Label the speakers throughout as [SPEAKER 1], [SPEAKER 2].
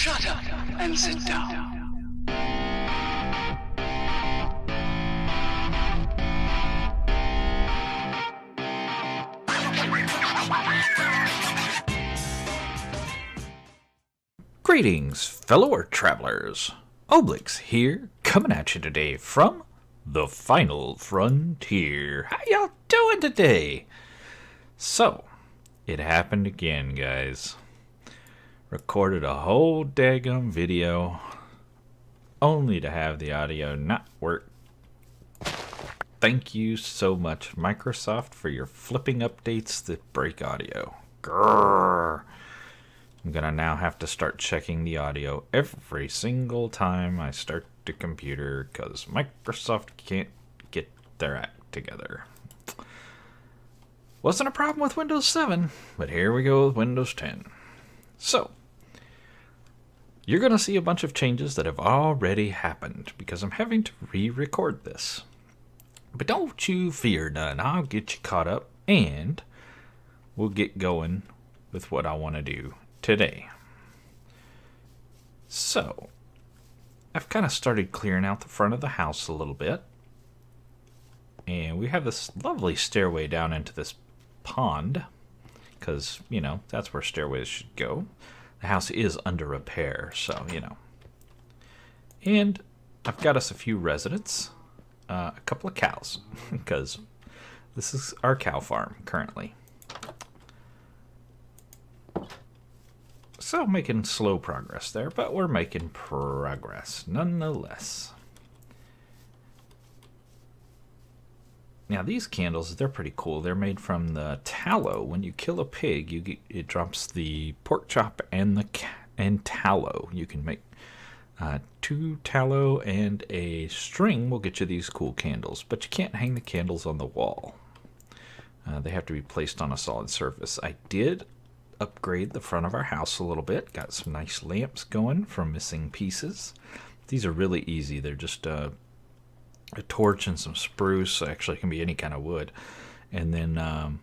[SPEAKER 1] Shut up and sit down.
[SPEAKER 2] Greetings, fellow travelers. Oblix here, coming at you today from the Final Frontier. How y'all doing today? So, it happened again, guys. Recorded a whole daggum video, only to have the audio not work. Thank you so much, Microsoft, for your flipping updates that break audio. Grrr. I'm gonna now have to start checking the audio every single time I start the computer because Microsoft can't get their act together. Wasn't a problem with Windows 7, but here we go with Windows 10. So, you're gonna see a bunch of changes that have already happened because I'm having to re-record this. But don't you fear none, I'll get you caught up and we'll get going with what I want to do today. So, I've kind of started clearing out the front of the house a little bit. And we have this lovely stairway down into this pond. Because, you know, that's where stairways should go. The house is under repair, so, you know. And I've got us a few residents. A couple of cows. Because this is our cow farm currently. So making slow progress there, but we're making progress nonetheless. Now these candles, they're pretty cool. They're made from the tallow. When you kill a pig, it drops the pork chop and tallow. You can make 2 tallow and a string will get you these cool candles, but you can't hang the candles on the wall. They have to be placed on a solid surface. I did upgrade the front of our house a little bit. Got some nice lamps going from missing pieces. These are really easy. They're just a torch and some spruce. Actually, it can be any kind of wood. And then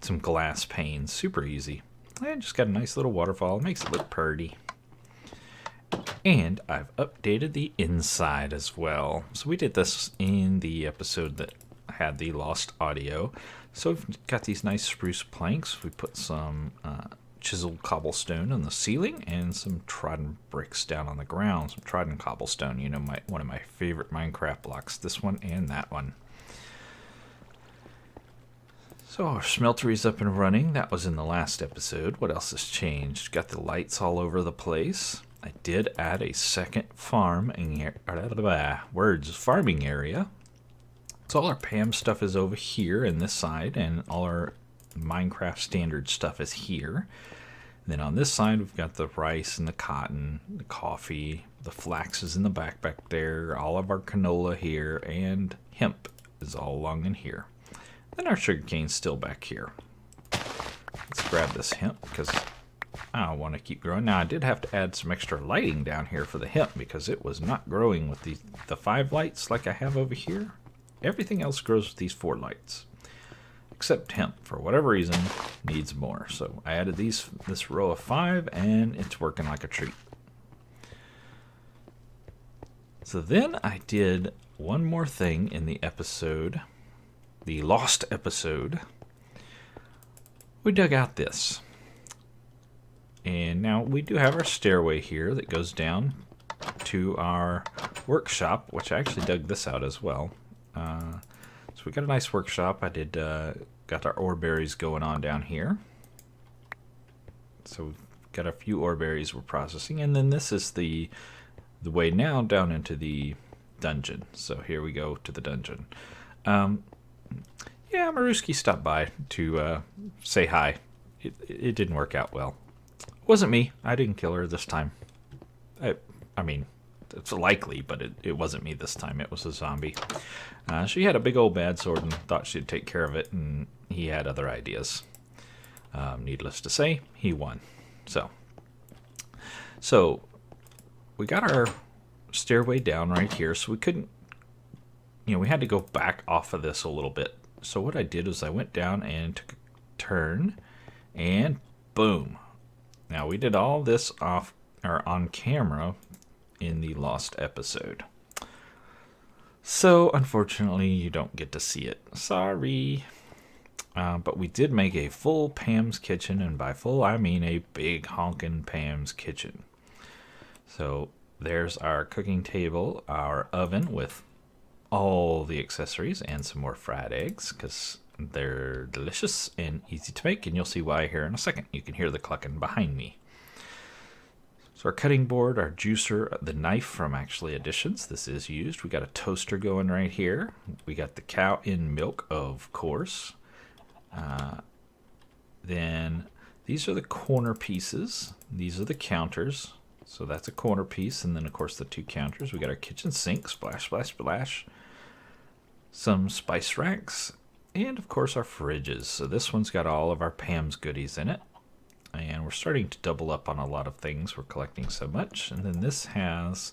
[SPEAKER 2] some glass panes. Super easy. And just got a nice little waterfall. It makes it look pretty. And I've updated the inside as well. So we did this in the episode that had the lost audio. So we've got these nice spruce planks. We put some chiseled cobblestone on the ceiling and some trodden bricks down on the ground. Some trodden cobblestone, you know, one of my favorite Minecraft blocks. This one and that one. So our smelter is up and running. That was in the last episode. What else has changed? Got the lights all over the place. I did add a second farming area. So all our PAM stuff is over here in this side, and all our Minecraft standard stuff is here. And then on this side, we've got the rice and the cotton, the coffee, the flax is in the back there, all of our canola here, and hemp is all along in here. Then our sugarcane's still back here. Let's grab this hemp because I want to keep growing. Now, I did have to add some extra lighting down here for the hemp because it was not growing with the 5 lights like I have over here. Everything else grows with these 4 lights, except hemp. For whatever reason, needs more. So I added this row of 5, and it's working like a treat. So then I did one more thing in the episode, the lost episode. We dug out this. And now we do have our stairway here that goes down to our workshop, which I actually dug this out as well. So we got a nice workshop. I did got our ore berries going on down here. So we've got a few ore berries we're processing, and then this is the way now down into the dungeon. So here we go to the dungeon. Yeah, Maruski stopped by to say hi. It didn't work out well. It wasn't me. I didn't kill her this time. I mean, it's likely, but it wasn't me this time. It was a zombie. She had a big old bad sword and thought she'd take care of it, and he had other ideas. Needless to say, he won. So we got our stairway down right here, so we couldn't, we had to go back off of this a little bit. So what I did was I went down and took a turn, and boom. Now we did all this off or on camera in the lost episode. So unfortunately you don't get to see it. Sorry. But we did make a full Pam's Kitchen, and by full I mean a big honkin' Pam's Kitchen. So there's our cooking table, our oven with all the accessories, and some more fried eggs because they're delicious and easy to make, and you'll see why here in a second. You can hear the clucking behind me. So our cutting board, our juicer, the knife from Actually Additions, this is used. We got a toaster going right here. We got the cow in milk, of course. Then these are the corner pieces. These are the counters. So that's a corner piece, and then of course the two counters. We got our kitchen sink, splash, splash, splash. Some spice racks, and of course our fridges. So this one's got all of our Pam's goodies in it. And we're starting to double up on a lot of things. We're collecting so much. And then this has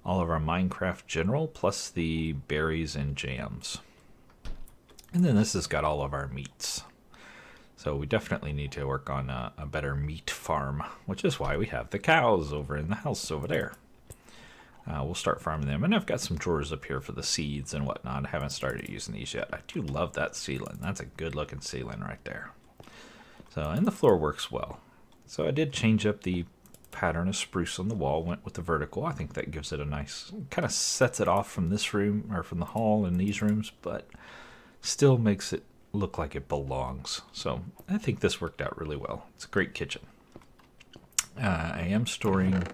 [SPEAKER 2] all of our Minecraft General, plus the berries and jams. And then this has got all of our meats. So we definitely need to work on a better meat farm, which is why we have the cows over in the house over there. We'll start farming them. And I've got some drawers up here for the seeds and whatnot. I haven't started using these yet. I do love that ceiling. That's a good looking ceiling right there. So, and the floor works well. So I did change up the pattern of spruce on the wall, went with the vertical. I think that gives it a nice, kind of sets it off from this room, or from the hall and these rooms, but still makes it look like it belongs. So I think this worked out really well. It's a great kitchen. I am storing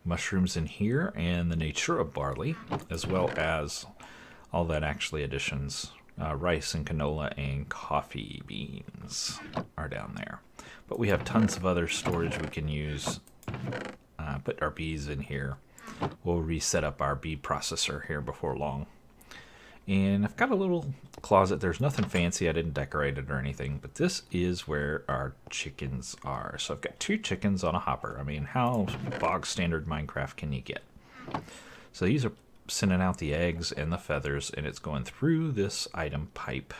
[SPEAKER 2] mushrooms in here and the nature of barley, as well as all that Actually Additions. Rice and canola and coffee beans are down there. But we have tons of other storage we can use. Put our bees in here. We'll reset up our bee processor here before long. And I've got a little closet. There's nothing fancy. I didn't decorate it or anything. But this is where our chickens are. So I've got 2 chickens on a hopper. I mean, how bog standard Minecraft can you get? So these are sending out the eggs and the feathers, and it's going through this item pipe,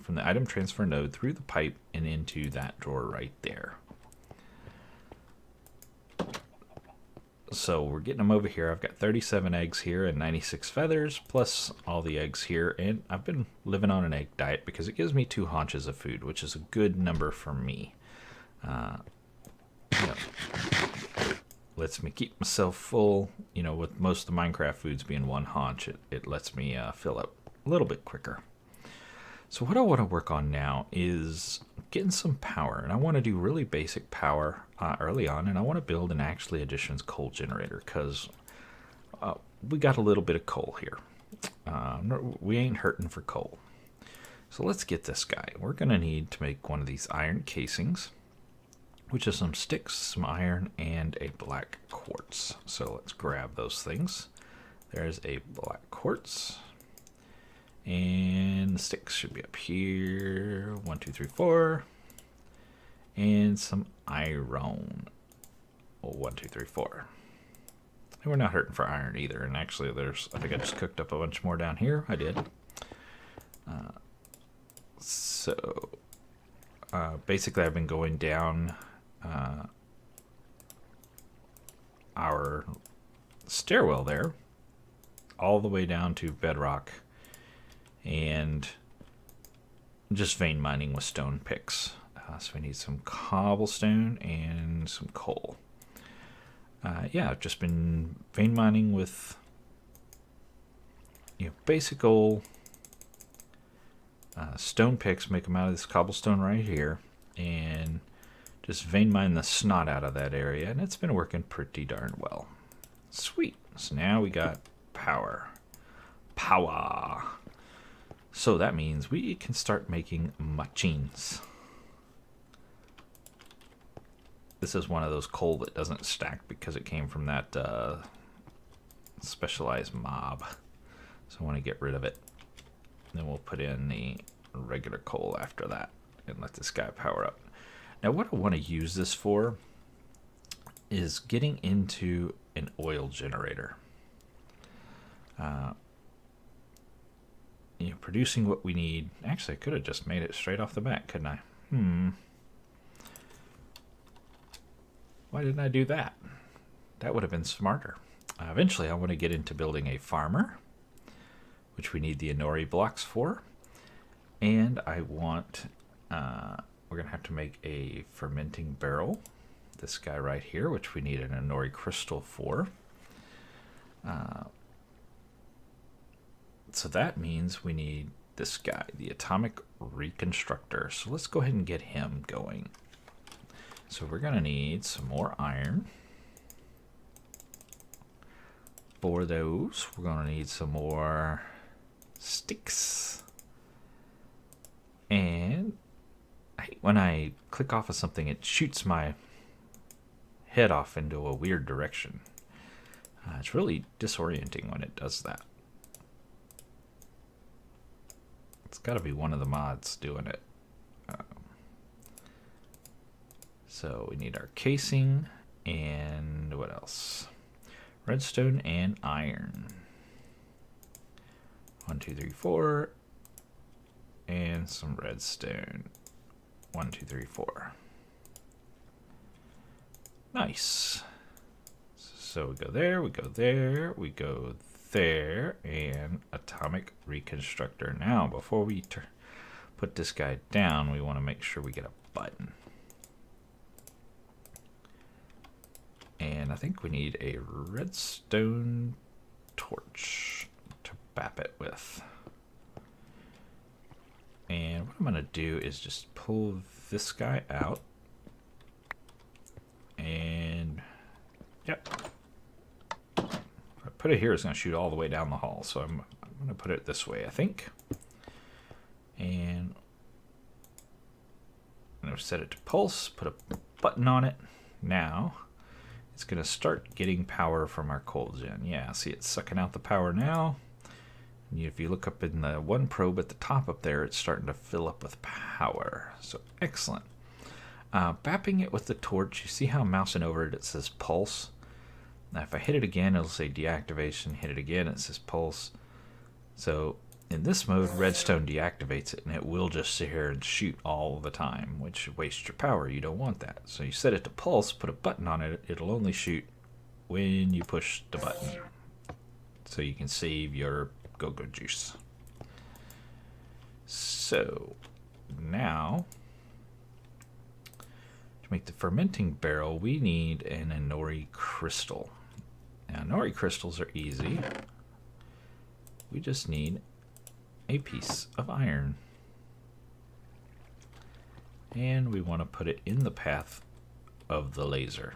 [SPEAKER 2] from the item transfer node through the pipe and into that drawer right there. So we're getting them over here. I've got 37 eggs here and 96 feathers, plus all the eggs here, and I've been living on an egg diet because it gives me 2 haunches of food, which is a good number for me. Lets me keep myself full. You know, with most of the Minecraft foods being 1 haunch, it lets me fill up a little bit quicker. So what I want to work on now is getting some power, and I want to do really basic power early on, and I want to build an Actually Additions coal generator because we got a little bit of coal here. We ain't hurting for coal. So let's get this guy. We're going to need to make one of these iron casings, which is some sticks, some iron, and a black quartz. So let's grab those things. There's a black quartz. And the sticks should be up here. 1, 2, 3, 4. And some iron. 1, 2, 3, 4. And we're not hurting for iron either. And actually, I think I just cooked up a bunch more down here. I did. Basically, I've been going down our stairwell there, all the way down to bedrock, and just vein mining with stone picks. So we need some cobblestone and some coal. I've just been vein mining with basic old stone picks, make them out of this cobblestone right here, and just vein mine the snot out of that area, and it's been working pretty darn well. Sweet. So now we got power. So that means we can start making machines. This is one of those coal that doesn't stack because it came from that specialized mob. So I want to get rid of it. Then we'll put in the regular coal after that and let this guy power up. Now what I want to use this for is getting into an oil generator. Producing what we need. Actually, I could have just made it straight off the bat, couldn't I? Why didn't I do that? That would have been smarter. Eventually, I want to get into building a farmer, which we need the Inori blocks for. And I want, we're going to have to make a fermenting barrel. This guy right here, which we need an Inori crystal for. So that means we need this guy, the atomic reconstructor. So let's go ahead and get him going. So we're going to need some more iron. For those, we're going to need some more sticks. And when I click off of something, it shoots my head off into a weird direction. It's really disorienting when it does that. It's got to be one of the mods doing it. So we need our casing and what else? Redstone and iron. 1, 2, 3, 4. And some redstone. 1, 2, 3, 4. Nice. So we go there, we go there, we go there, and atomic reconstructor. Now, before we put this guy down, we want to make sure we get a button. And I think we need a redstone torch to bap it with. And what I'm going to do is just pull this guy out. And, yep. If I put it here, it's going to shoot all the way down the hall. So I'm going to put it this way, I think. And I'm going to set it to pulse, put a button on it. Now, it's going to start getting power from our coal gen. Yeah, see it's sucking out the power now. And if you look up in the one probe at the top up there, it's starting to fill up with power. So excellent. Bapping it with the torch, you see how I'm mousing over it, it says pulse. Now if I hit it again, it'll say deactivation. Hit it again, it says pulse. So in this mode, redstone deactivates it, and it will just sit here and shoot all the time, which wastes your power. You don't want that. So you set it to pulse, put a button on it, it'll only shoot when you push the button. So you can save your go-go juice. So now, to make the fermenting barrel, we need an Inori crystal. Now, Inori crystals are easy. We just need a piece of iron. And we want to put it in the path of the laser.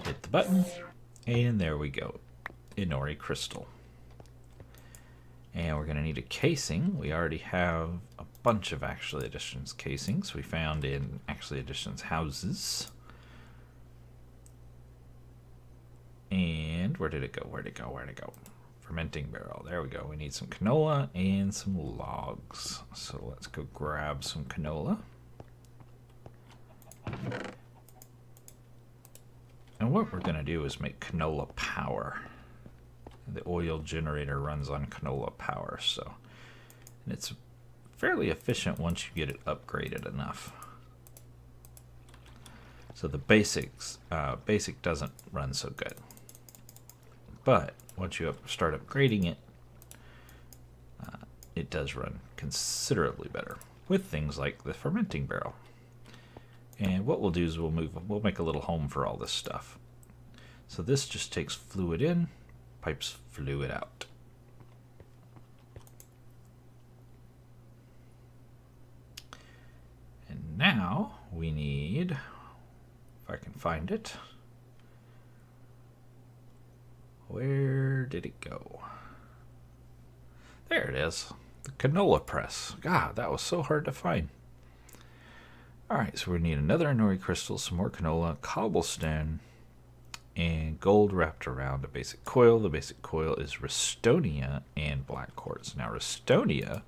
[SPEAKER 2] Hit the button, and there we go. Inori crystal. And we're going to need a casing. We already have a bunch of Actually Editions casings we found in Actually Editions houses. And where did it go? Where'd it go? Where'd it go? Fermenting barrel. There we go. We need some canola and some logs. So let's go grab some canola. And what we're going to do is make canola power. The oil generator runs on canola power, so and it's fairly efficient once you get it upgraded enough. So the basic doesn't run so good, but once you start upgrading it, it does run considerably better with things like the fermenting barrel. And what we'll do is we'll make a little home for all this stuff. So this just takes fluid in, pipes fluid out. And now we need, if I can find it, where did it go? There it is, the canola press. God, that was so hard to find. Alright, so we need another Inori crystal, some more canola, cobblestone, and gold wrapped around a basic coil. The basic coil is Restonia and black quartz. Now Restonia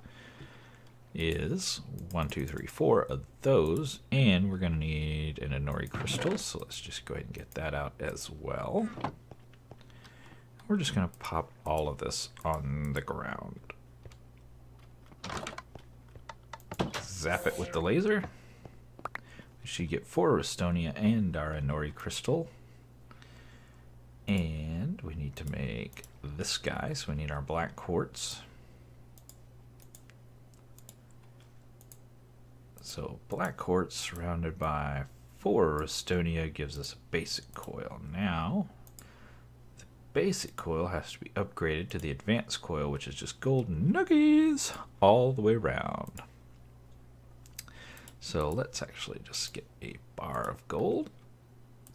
[SPEAKER 2] is 1, 2, 3, 4 of those, and we're going to need an Inori crystal, so let's just go ahead and get that out as well. We're just going to pop all of this on the ground. Zap it with the laser. We should get 4 Rustonia and our Inori crystal. And we need to make this guy, so we need our black quartz. So black quartz surrounded by 4 Rustonia gives us a basic coil. Now, the basic coil has to be upgraded to the advanced coil, which is just gold nuggies all the way around. So let's actually just get a bar of gold,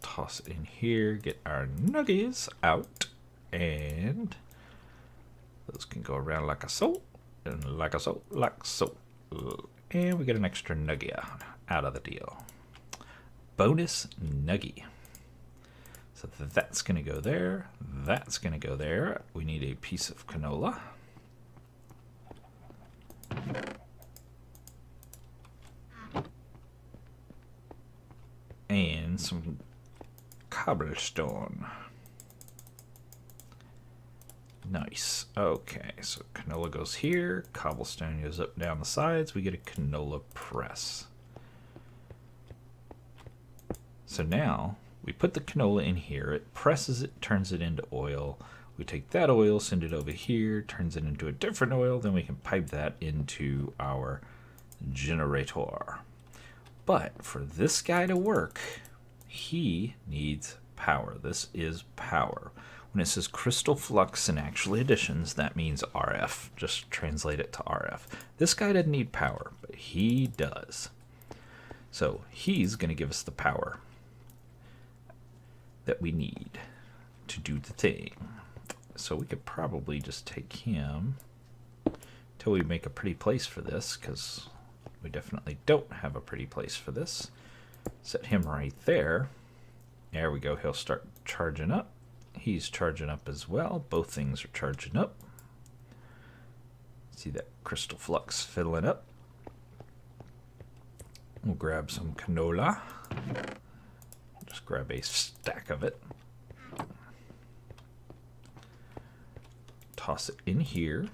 [SPEAKER 2] toss it in here, get our nuggies out, and those can go around like a so, and like a so, like so. And we get an extra nuggie out of the deal. Bonus nuggie. So that's going to go there. That's going to go there. We need a piece of canola. And some cobblestone. Nice. Okay, so canola goes here, cobblestone goes up down the sides, we get a canola press. So now we put the canola in here, it presses it, turns it into oil. We take that oil, send it over here, turns it into a different oil, then we can pipe that into our generator. But for this guy to work, he needs power. This is power. When it says crystal flux in actual additions, that means RF. Just translate it to RF. This guy doesn't need power, but he does. So he's going to give us the power that we need to do the thing. So we could probably just take him till we make a pretty place for this, because we definitely don't have a pretty place for this. Set him right there. There we go. He'll start charging up. He's charging up as well. Both things are charging up. See that crystal flux filling up. We'll grab some canola. Just grab a stack of it. Toss it in here.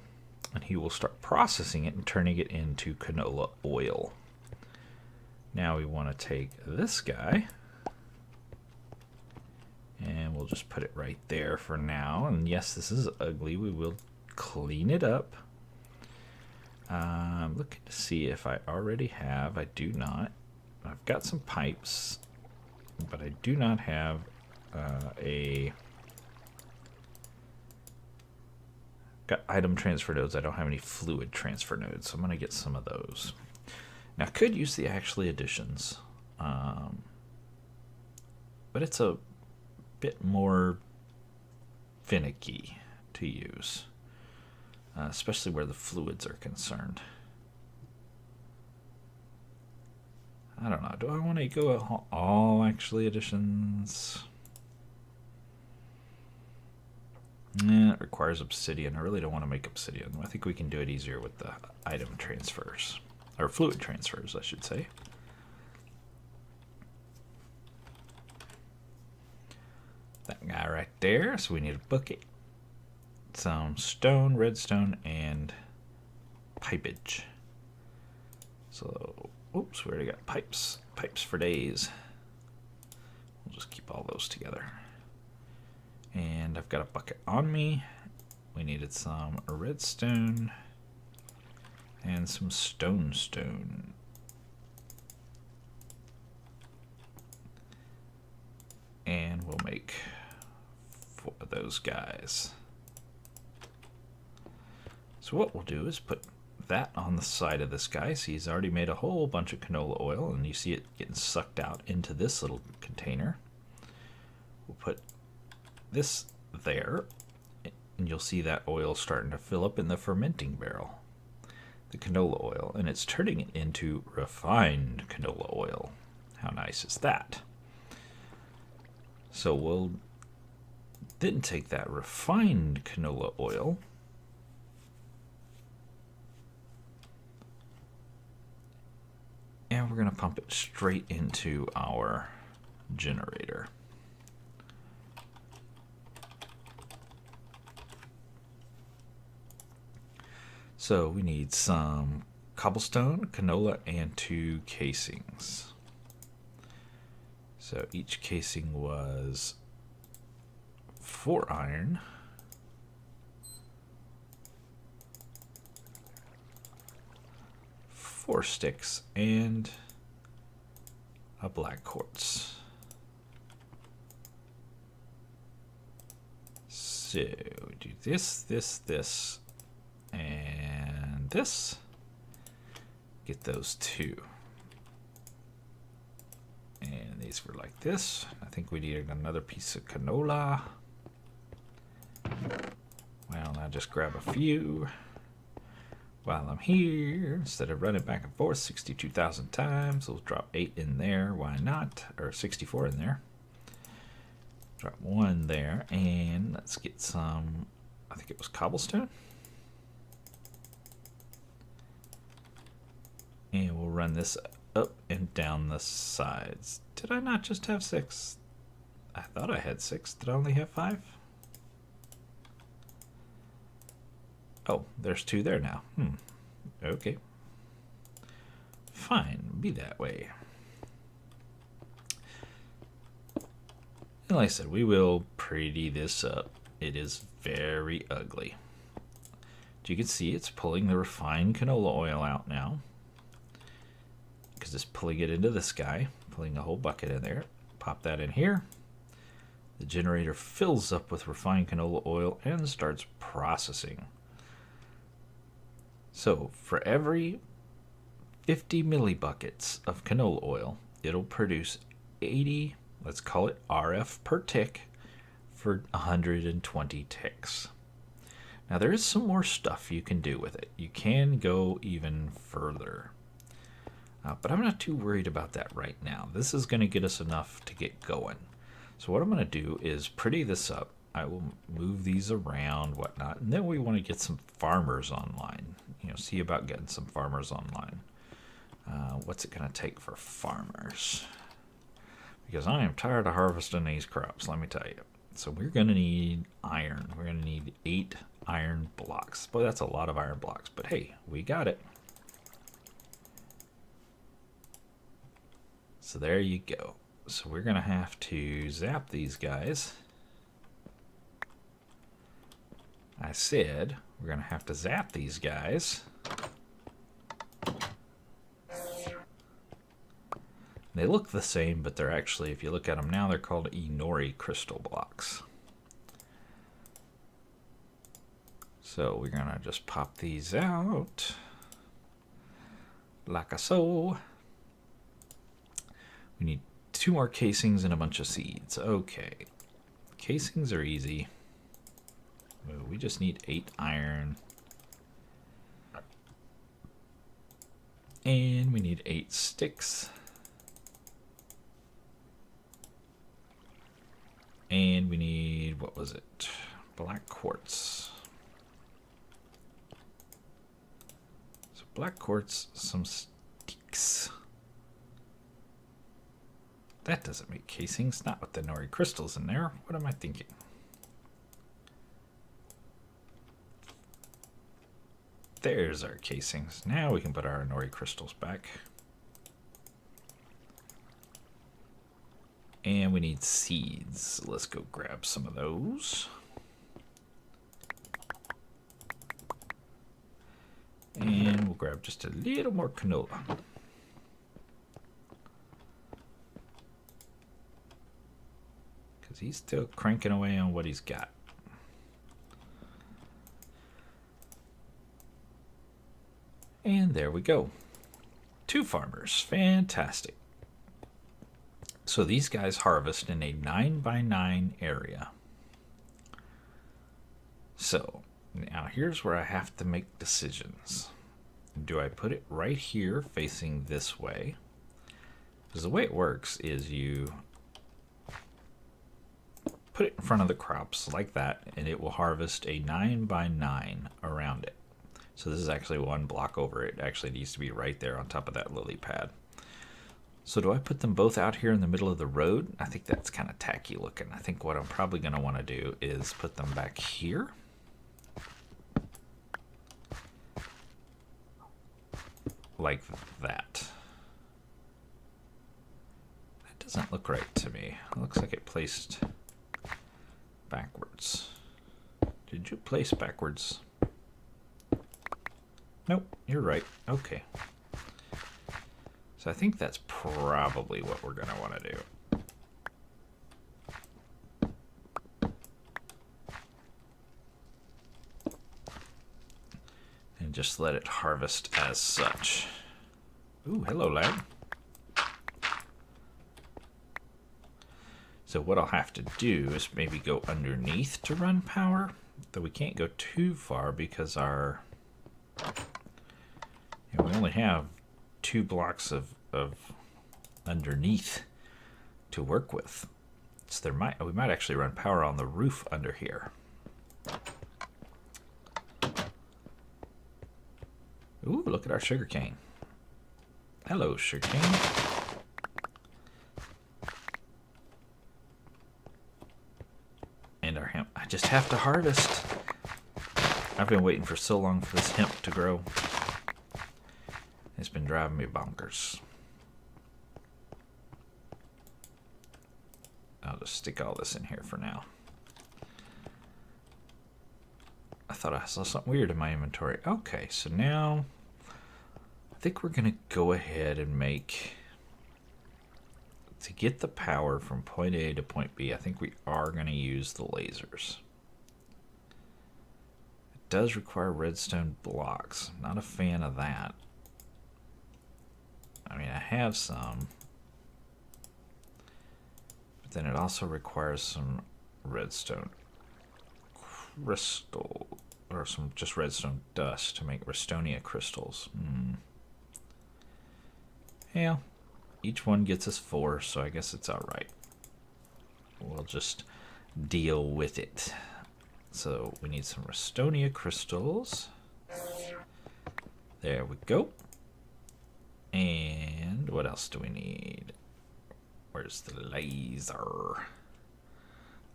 [SPEAKER 2] And he will start processing it and turning it into canola oil. Now we want to take this guy. And we'll just put it right there for now. And yes, this is ugly. We will clean it up. I'm looking to see if I already have. I do not. I've got some pipes, but I do not have got item transfer nodes. I don't have any fluid transfer nodes, so I'm going to get some of those. Now, I could use the actually additions, but it's a bit more finicky to use, especially where the fluids are concerned. I don't know. Do I want to go all actually additions? It requires obsidian. I really don't want to make obsidian. I think we can do it easier with the item transfers, or fluid transfers, I should say. That guy right there. So we need a bucket, some stone, redstone, and pipage. So, oops, we already got pipes. Pipes for days. We'll just keep all those together. And I've got a bucket on me. We needed some redstone and some stone. And we'll make 4 of those guys. So what we'll do is put that on the side of this guy. See, he's already made a whole bunch of canola oil, and you see it getting sucked out into this little container. We'll put this there, and you'll see that oil starting to fill up in the fermenting barrel, the canola oil, and it's turning it into refined canola oil. How nice is that? So we'll then take that refined canola oil and we're going to pump it straight into our generator. So we need some cobblestone, canola, and 2 casings. So each casing was 4 iron, 4 sticks, and a black quartz. So we do this, this, and this. Get those 2. And these were like this. I think we needed another piece of canola. Well, I'll just grab a few while I'm here. Instead of running back and forth 62,000 times, we'll drop 8 in there. Why not? Or 64 in there. Drop 1 there. And let's get some, I think it was cobblestone. And we'll run this up and down the sides. Did I not just have 6? I thought I had 6. Did I only have 5? Oh, there's 2 there now. Okay. Fine, be that way. And like I said, we will pretty this up. It is very ugly. As you can see, it's pulling the refined canola oil out now, because it's pulling it into this guy, pulling a whole bucket in there. Pop that in here. The generator fills up with refined canola oil and starts processing. So for every 50 millibuckets of canola oil, it'll produce 80, let's call it RF per tick, for 120 ticks. Now there is some more stuff you can do with it. You can go even further. But I'm not too worried about that right now. This is going to get us enough to get going. So what I'm going to do is pretty this up. I will move these around, whatnot, and then we want to get some farmers online. See about getting some farmers online. What's it going to take for farmers? Because I am tired of harvesting these crops, let me tell you. So we're going to need iron. We're going to need 8 iron blocks. Boy, that's a lot of iron blocks, but hey, we got it. So there you go. So we're going to have to zap these guys. I said we're going to have to zap these guys. They look the same, but they're actually, if you look at them now, they're called E02 crystal blocks. So we're going to just pop these out like so. We need 2 more casings and a bunch of seeds. Okay. Casings are easy. We just need 8 iron. And we need 8 sticks. And we need, what was it? Black quartz. So black quartz, some sticks. That doesn't make casings, not with the nori crystals in there. What am I thinking? There's our casings. Now we can put our nori crystals back. And we need seeds. Let's go grab some of those. And we'll grab just a little more canola. Because he's still cranking away on what he's got. And there we go. 2 farmers. Fantastic. So these guys harvest in a 9x9 area. So now here's where I have to make decisions. Do I put it right here facing this way? Because the way it works is you put it in front of the crops like that, and it will harvest a 9x9 around it. So this is actually 1 block over. It actually needs to be right there on top of that lily pad. So do I put them both out here in the middle of the road? I think that's kind of tacky looking. I think what I'm probably going to want to do is put them back here. Like that. That Doesn't look right to me. It looks like it placed backwards. Did you place backwards? Nope, you're right. Okay. So I think that's probably what we're going to want to do. And just let it harvest as such. Ooh, hello, lad. So what I'll have to do is maybe go underneath to run power, though we can't go too far because our we only have 2 blocks of underneath to work with. So we might actually run power on the roof under here. Ooh, look at our sugarcane. Hello, sugarcane. And our hemp. I just have to harvest. I've been waiting for so long for this hemp to grow. It's been driving me bonkers. I'll just stick all this in here for now. I thought I saw something weird in my inventory. Okay, so now I think we're going to go ahead and make... To get the power from point A to point B, I think we are going to use the lasers. It does require redstone blocks. Not a fan of that. I mean, I have some. But then it also requires some redstone crystal, or some just redstone dust to make Restonia crystals. Yeah, each one gets us 4, so I guess it's alright. We'll just deal with it. So we need some Restonia crystals. There we go. And what else do we need? Where's the laser?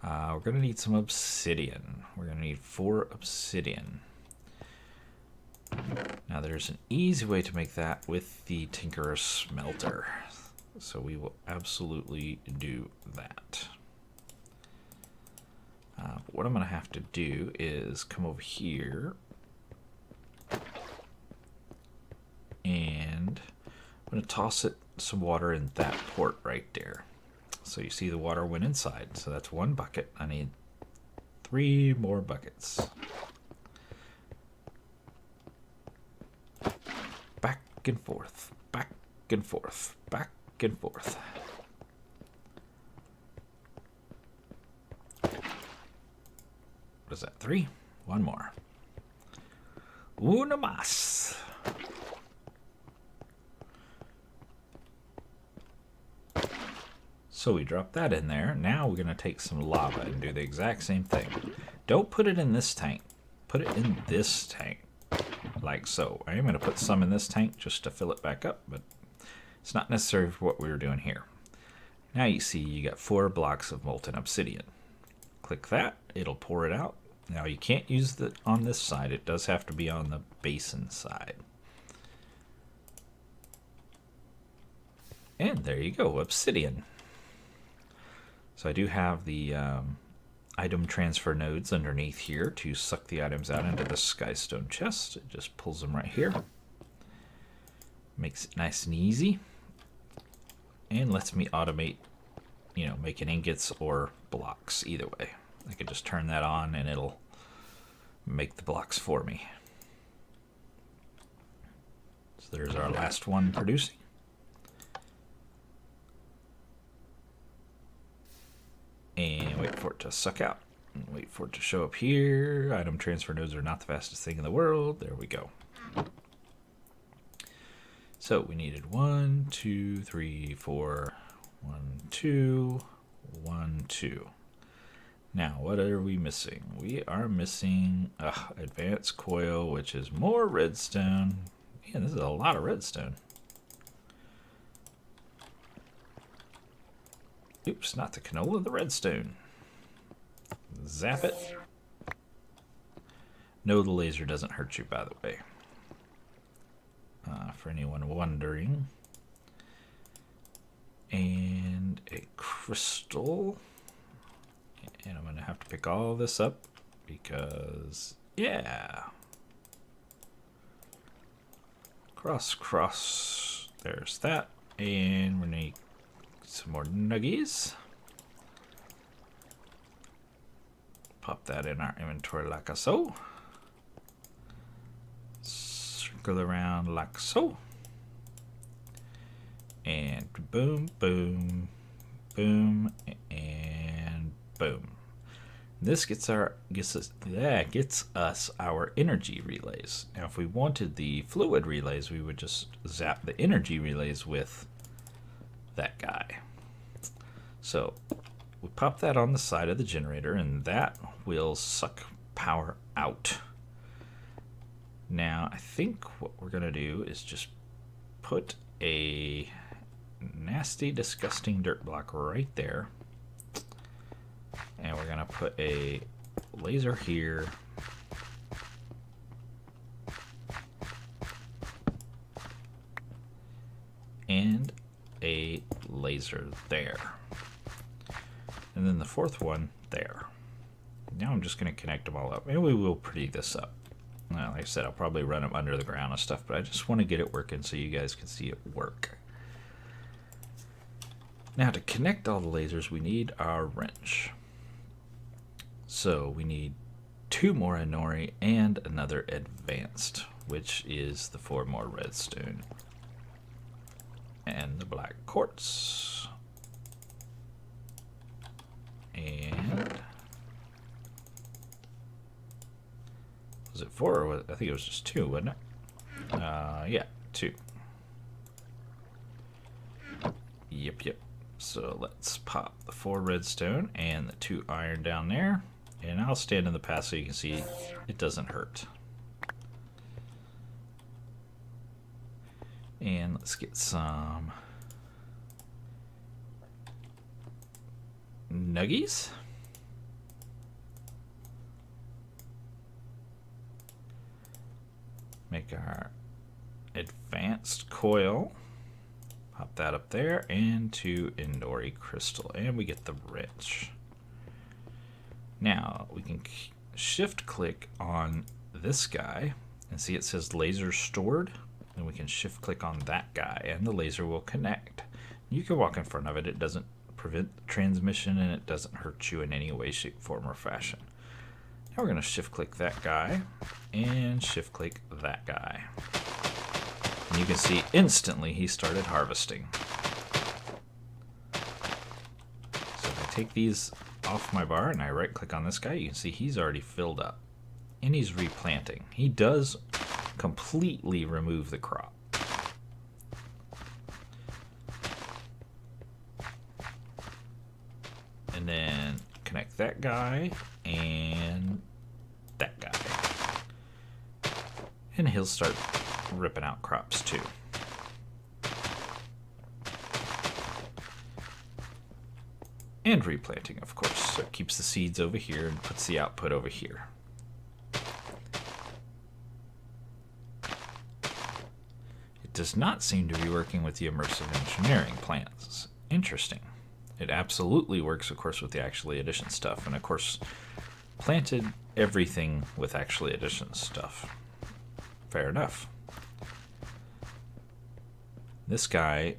[SPEAKER 2] We're going to need some obsidian. We're going to need 4 obsidian. Now there's an easy way to make that with the Tinkerer's smelter. So we will absolutely do that. But what I'm going to have to do is come over here. And I'm going to toss it some water in that port right there. So you see the water went inside. So that's 1 bucket. I need 3 more buckets. Back and forth, back and forth, back and forth. What is that, 3? 1 more. Una más. So we drop that in there. Now we're going to take some lava and do the exact same thing. Don't put it in this tank. Put it in this tank. Like so. I am going to put some in this tank just to fill it back up, but it's not necessary for what we were doing here. Now you see you got 4 blocks of molten obsidian. Click that. It'll pour it out. Now you can't use it on this side. It does have to be on the basin side. And there you go, obsidian. So I do have the item transfer nodes underneath here to suck the items out into the skystone chest. It just pulls them right here. Makes it nice and easy. And lets me automate, making ingots or blocks either way. I can just turn that on and it'll make the blocks for me. So there's our last one producing. And wait for it to suck out. And wait for it to show up here. Item transfer nodes are not the fastest thing in the world. There we go. So we needed 1, 2, 3, 4. 1, 2, 1, 2. Now, what are we missing? We are missing advanced coil, which is more redstone. Man, this is a lot of redstone. Oops, not the canola, the redstone. Zap it. No, the laser doesn't hurt you, by the way. For anyone wondering. and a crystal. And I'm going to have to pick all this up because, yeah. Cross. There's that. And we're going to need some more nuggies. Pop that in our inventory like so. Circle around like so. And boom, boom, boom, and boom. This gets us our energy relays. Now, if we wanted the fluid relays, we would just zap the energy relays with that guy. So we pop that on the side of the generator, and that will suck power out. Now, I think what we're going to do is just put a nasty, disgusting dirt block right there. And we're going to put a laser here. And a laser there. And then the fourth one there. Now I'm just going to connect them all up. And we will pretty this up. Well, like I said, I'll probably run them under the ground and stuff, but I just want to get it working so you guys can see it work. Now to connect all the lasers, we need our wrench. So we need 2 more Inori and another advanced, which is the 4 more redstone. And the black quartz. And was it 4 or I think it was just 2, wasn't it? Yeah, 2. Yep. So let's pop the 4 redstone and the 2 iron down there. And I'll stand in the path so you can see it doesn't hurt. And let's get some nuggies. Make our advanced coil. Pop that up there, and 2 Inori crystal, and we get the wrench. Now we can shift click on this guy and see it says laser stored, and we can shift click on that guy and the laser will connect. You can walk in front of it. It doesn't prevent transmission and it doesn't hurt you in any way, shape, form, or fashion. Now we're going to shift click that guy and shift click that guy. And you can see instantly he started harvesting. So if I take these off my bar and I right click on this guy, you can see he's already filled up. And he's replanting. He does completely remove the crop. And then connect that guy and that guy. And he'll start ripping out crops too. And replanting, of course. So it keeps the seeds over here and puts the output over here. It does not seem to be working with the immersive engineering plans. Interesting. It absolutely works, of course, with the Actually Edition stuff. And, of course, planted everything with Actually Edition stuff. Fair enough. This guy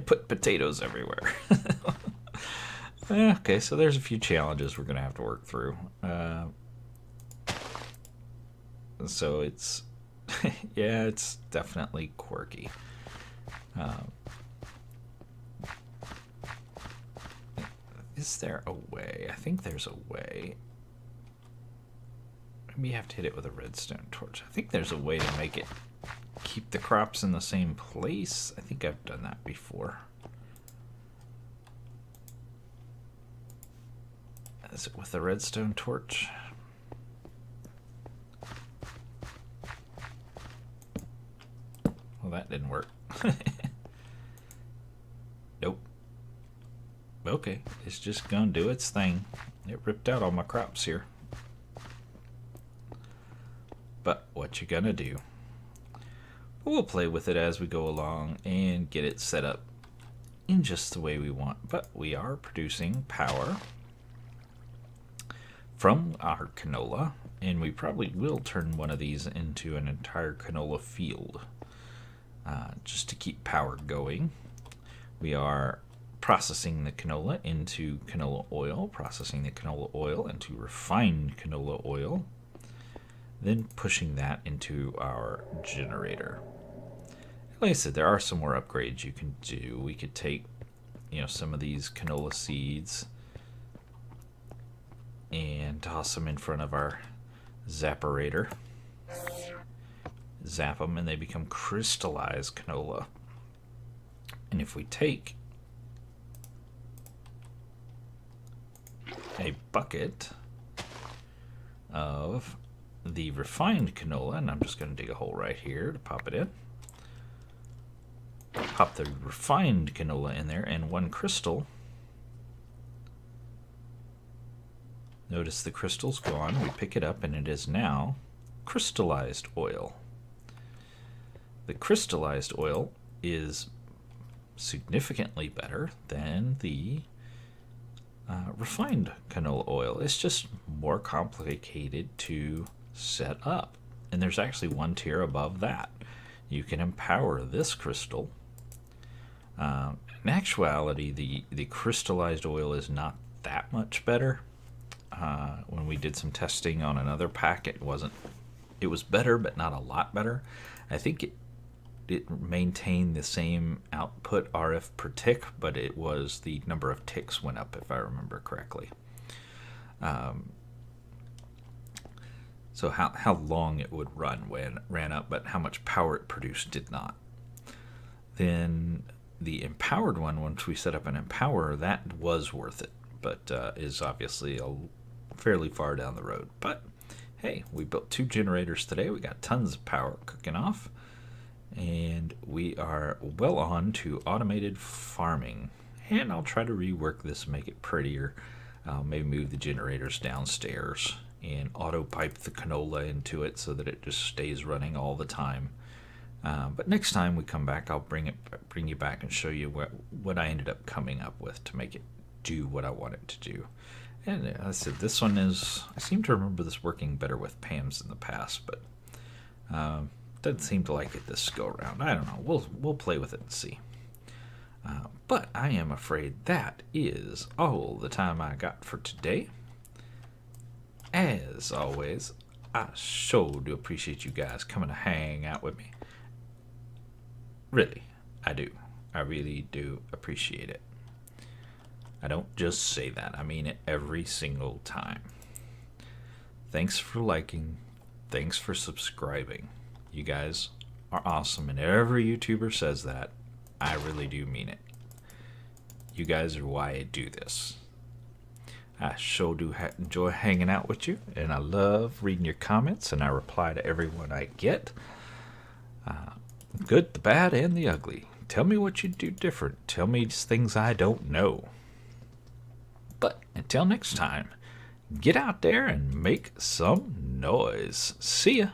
[SPEAKER 2] put potatoes everywhere. Okay, so there's a few challenges we're going to have to work through. So it's, yeah, it's definitely quirky. Is there a way? I think there's a way. Maybe you have to hit it with a redstone torch. I think there's a way to make it keep the crops in the same place. I think I've done that before. Is it with a redstone torch? Well, that didn't work. Nope. Okay, it's just gonna do its thing. It ripped out all my crops here. But what you gonna do? We'll play with it as we go along and get it set up in just the way we want. But we are producing power from our canola, and we probably will turn one of these into an entire canola field just to keep power going. We are processing the canola into canola oil, processing the canola oil into refined canola oil, then pushing that into our generator. Like I said, there are some more upgrades you can do. We could take, some of these canola seeds and toss them in front of our zapperator. Zap them and they become crystallized canola. And if we take a bucket of the refined canola, and I'm just going to dig a hole right here to pop it in. Pop the refined canola in there and one crystal. Notice the crystal's gone. We pick it up and it is now crystallized oil. The crystallized oil is significantly better than the refined canola oil. It's just more complicated to set up. And there's actually one tier above that. You can empower this crystal. In actuality, the crystallized oil is not that much better. When we did some testing on another pack, it was better, but not a lot better. I think it maintained the same output RF per tick, but it was the number of ticks went up, if I remember correctly. So how long it would run ran up, but how much power it produced did not. Then the empowered one, once we set up an empower, that was worth it, but is obviously fairly far down the road. But hey, we built 2 generators today. We got tons of power cooking off, and we are well on to automated farming. And I'll try to rework this, make it prettier. Maybe move the generators downstairs and auto pipe the canola into it so that it just stays running all the time. But next time we come back, I'll bring you back and show you what I ended up coming up with to make it do what I want it to do. And as I said, this one is, I seem to remember this working better with PAMs in the past, but doesn't seem to like it this go around. I don't know. We'll play with it and see. But I am afraid that is all the time I got for today. As always, I sure do appreciate you guys coming to hang out with me. Really, I do. I really do appreciate it. I don't just say that. I mean it every single time. Thanks for liking. Thanks for subscribing. You guys are awesome, and every YouTuber says that. I really do mean it. You guys are why I do this. I sure do enjoy hanging out with you, and I love reading your comments, and I reply to everyone I get. Good, the bad, and the ugly. Tell me what you do different. Tell me things I don't know. But until next time, get out there and make some noise. See ya.